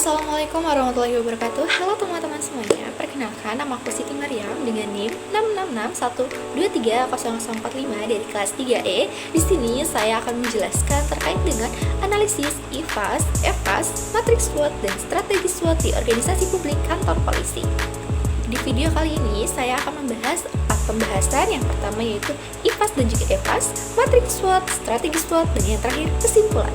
Assalamualaikum warahmatullahi wabarakatuh. Halo teman-teman semuanya. Perkenalkan, nama aku Siti Maryam dengan NIM 666123045 dari kelas 3E. Di sini saya akan menjelaskan terkait dengan analisis IFAS, EFAS, matriks SWOT, dan strategi SWOT di organisasi publik kantor polisi. Di video kali ini saya akan membahas 4 pembahasan. Yang pertama yaitu IFAS dan juga EFAS, matriks SWOT, strategi SWOT, dan yang terakhir kesimpulan.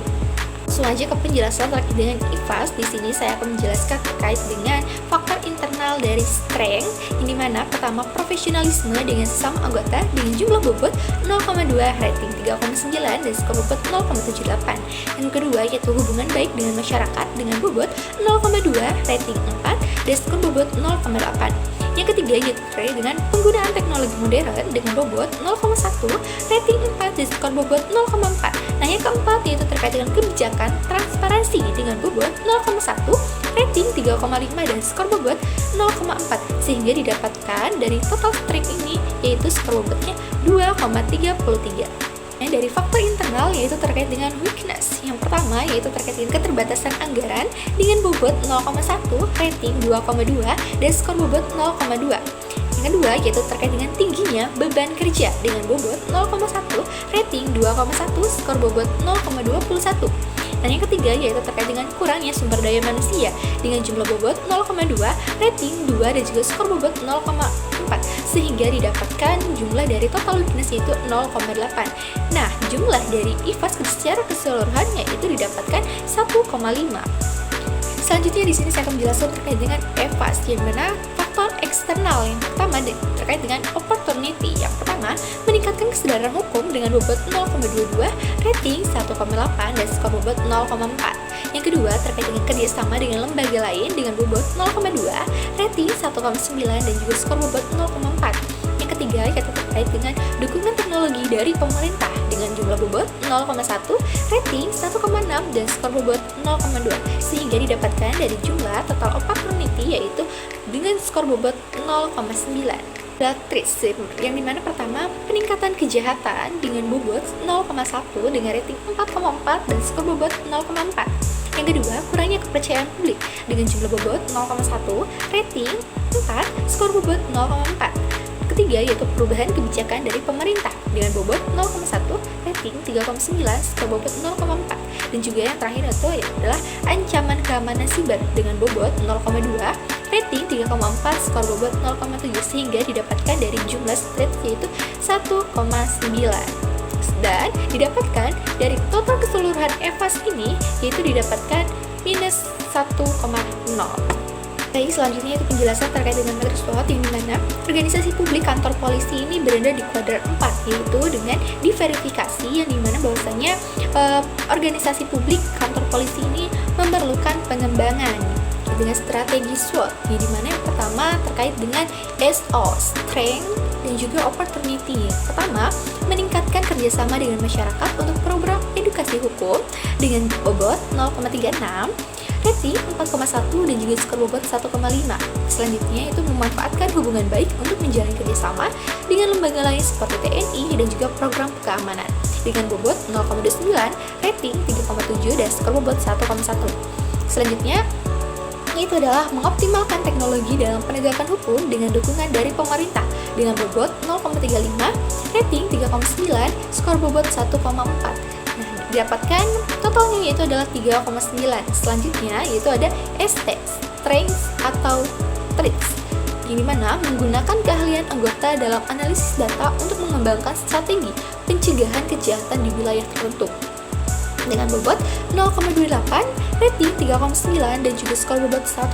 Langsung aja ke penjelasan terkait dengan IFAS. Di sini saya akan menjelaskan terkait dengan faktor internal dari strength, yang dimana pertama profesionalisme dengan sesama anggota dengan jumlah bobot 0,2, rating 3,9, dan skor bobot 0,78. Yang kedua yaitu hubungan baik dengan masyarakat dengan bobot 0,2, rating 4, dan skor bobot 0,8. Yang ketiga yaitu terkait dengan penggunaan teknologi modern dengan bobot 0,1, rating 4, dan skor bobot 0,4. Nah, yang keempat yaitu terkait dengan kebijakan transparansi dengan bobot 0,1, rating 3,5, dan skor bobot 0,4, sehingga didapatkan dari total strength ini yaitu skor bobotnya 2,33. Dari faktor internal yaitu terkait dengan weakness. Yang pertama yaitu terkait dengan keterbatasan anggaran dengan bobot 0,1, rating 2,2, dan skor bobot 0,2. Yang kedua yaitu terkait dengan tingginya beban kerja dengan bobot 0,1, rating 2,1, skor bobot 0,21. Dan yang ketiga yaitu terkait dengan kurangnya sumber daya manusia dengan jumlah bobot 0,2, rating 2, dan juga skor bobot 0,4, sehingga didapatkan jumlah dari total weakness yaitu 0,8. Nah, jumlah dari IFAS secara keseluruhannya itu didapatkan 1,5. Selanjutnya di sini saya akan menjelaskan terkait dengan EFAS, yang mana faktor eksternal. Yang pertama terkait dengan opportunity. Yang pertama, meningkatkan kesadaran hukum dengan bobot 0,22, rating 1,8, dan skor bobot 0,4. Yang kedua, terkait dengan kerjasama dengan lembaga lain dengan bobot 0,2, rating 1,9, dan juga skor bobot 0,4. Yang ketiga, yaitu terkait dengan dukungan teknologi dari pemerintah dengan jumlah bobot 0,1, rating 1,6, dan skor bobot 0,2, sehingga didapatkan dari jumlah total opportunity yaitu dengan skor bobot 0,9. Tris, yang dimana pertama peningkatan kejahatan dengan bobot 0,1 dengan rating 4,4 dan skor bobot 0,4. Yang kedua, kurangnya kepercayaan publik dengan jumlah bobot 0,1, rating 4, skor bobot 0,4. Ketiga yaitu perubahan kebijakan dari pemerintah dengan bobot 0,1, rating 3,9, skor bobot 0,4. Dan juga yang terakhir itu adalah ancaman keamanan siber dengan bobot 0,2, rating 3,4, skor bobot 0,7, sehingga didapatkan dari jumlah strength yaitu 1,9. Dan didapatkan dari total keseluruhan EFAS ini yaitu didapatkan minus 1,0. Baik, selanjutnya itu penjelasan terkait dengan matriks SWOT, yang dimana organisasi publik kantor polisi ini berada di kuadran 4, yaitu dengan diverifikasi, yang dimana bahwasanya organisasi publik kantor polisi ini memerlukan pengembangan dengan strategi SWOT, yang dimana yang pertama terkait dengan SO, strength, dan juga opportunity. Pertama, meningkatkan kerjasama dengan masyarakat untuk program edukasi hukum dengan bobot 0,36, rating 4,1, dan juga skor bobot 1,5. Selanjutnya itu memanfaatkan hubungan baik untuk menjalin kerjasama dengan lembaga lain seperti TNI dan juga program keamanan dengan bobot 0,29, rating 3,7, dan skor bobot 1,1. Selanjutnya itu adalah mengoptimalkan teknologi dalam penegakan hukum dengan dukungan dari pemerintah dengan bobot 0,35, rating 3,9, skor bobot 1,4. Didapatkan totalnya yaitu adalah 3,9. Selanjutnya yaitu ada ST, strength atau traits, yang dimana menggunakan keahlian anggota dalam analisis data untuk mengembangkan strategi pencegahan kejahatan di wilayah tertentu dengan bobot 0,28, rating 3,9, dan juga skor bobot 1,1.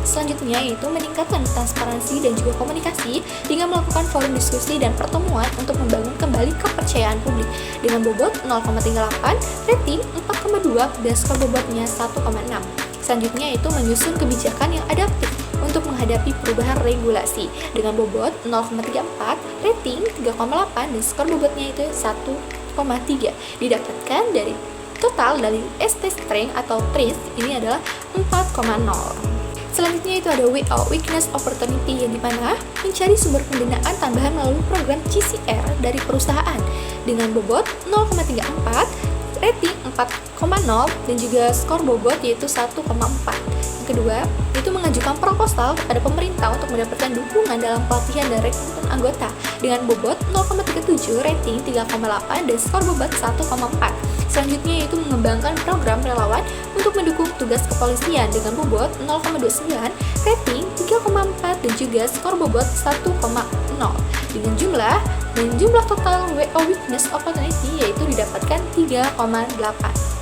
Selanjutnya yaitu meningkatkan transparansi dan juga komunikasi dengan melakukan forum diskusi dan pertemuan untuk membangun kembali kepercayaan publik dengan bobot 0,38, rating 4,2, dan skor bobotnya 1,6. Selanjutnya yaitu menyusun kebijakan yang adaptif untuk menghadapi perubahan regulasi dengan bobot 0,34, rating 3,8, dan skor bobotnya itu 1,3. Didapatkan dari total dari ST strength atau TRIS ini adalah 4,0. Selanjutnya itu ada WO, Weakness Opportunity, yang dimana mencari sumber pendanaan tambahan melalui program CCR dari perusahaan dengan bobot 0,34, rating 4,0 dan juga skor bobot yaitu 1,4. Yang kedua, itu mengajukan proposal kepada pemerintah untuk mendapatkan dukungan dalam pelatihan dan rekrutmen anggota dengan bobot 0,37, rating 3,8 dan skor bobot 1,4. Selanjutnya yaitu mengembangkan program relawan untuk mendukung tugas kepolisian dengan bobot 0,29, rating 3,4 dan juga skor bobot 1,0. Dengan jumlah total WO Weakness Opportunity yaitu didapatkan 3,8.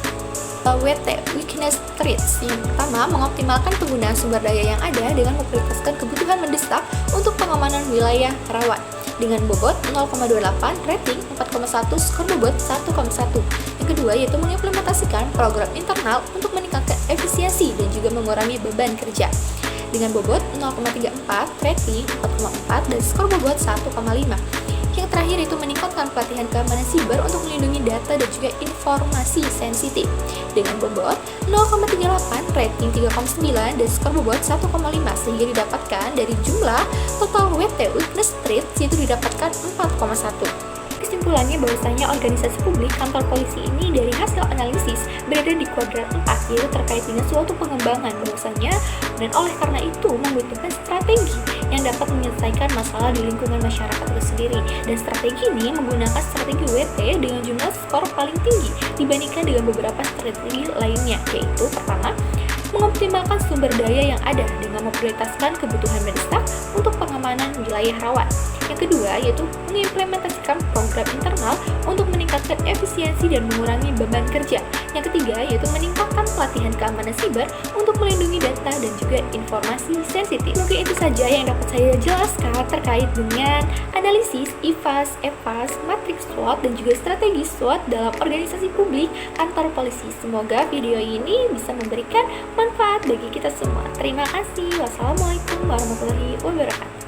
WT Weakness Traits. Yang pertama, mengoptimalkan penggunaan sumber daya yang ada dengan memprioritaskan kebutuhan mendesak untuk pengamanan wilayah rawan dengan bobot 0,28, rating 4,1, skor bobot 1,1. Yang kedua yaitu mengimplementasikan program internal untuk meningkatkan efisiensi dan juga mengurangi beban kerja dengan bobot 0,34, rating 4,4 dan skor bobot 1,5. Yang terakhir itu meningkatkan pelatihan keamanan siber untuk melindungi data dan juga informasi sensitif dengan bobot 0,38, rating 3,9 dan skor bobot 1,5 sehingga didapatkan dari jumlah total WT Weakness Traits yaitu didapatkan 4,1. Kesimpulannya bahwasanya organisasi publik kantor polisi ini dari hasil analisis berada di kuadran 4 yaitu terkait dengan suatu pengembangan bahwasanya dan oleh karena itu membutuhkan strategi yang dapat menyelesaikan masalah di lingkungan masyarakat itu sendiri dan strategi ini menggunakan strategi WT dengan jumlah skor paling tinggi dibandingkan dengan beberapa strategi lainnya yaitu pertama mengoptimalkan sumber daya yang ada dengan memprioritaskan kebutuhan mendesak untuk pengamanan wilayah rawan. Yang kedua yaitu mengimplementasikan program internal untuk meningkatkan efisiensi dan mengurangi beban kerja. Yang ketiga yaitu meningkatkan pelatihan keamanan siber untuk melindungi data dan juga informasi sensitif. Mungkin itu saja yang dapat saya jelaskan terkait dengan analisis IFAS, EFAS, matriks SWOT dan juga strategi SWOT dalam organisasi publik kantor polisi. Semoga video ini bisa memberikan manfaat bagi kita semua. Terima kasih. Wassalamualaikum warahmatullahi wabarakatuh.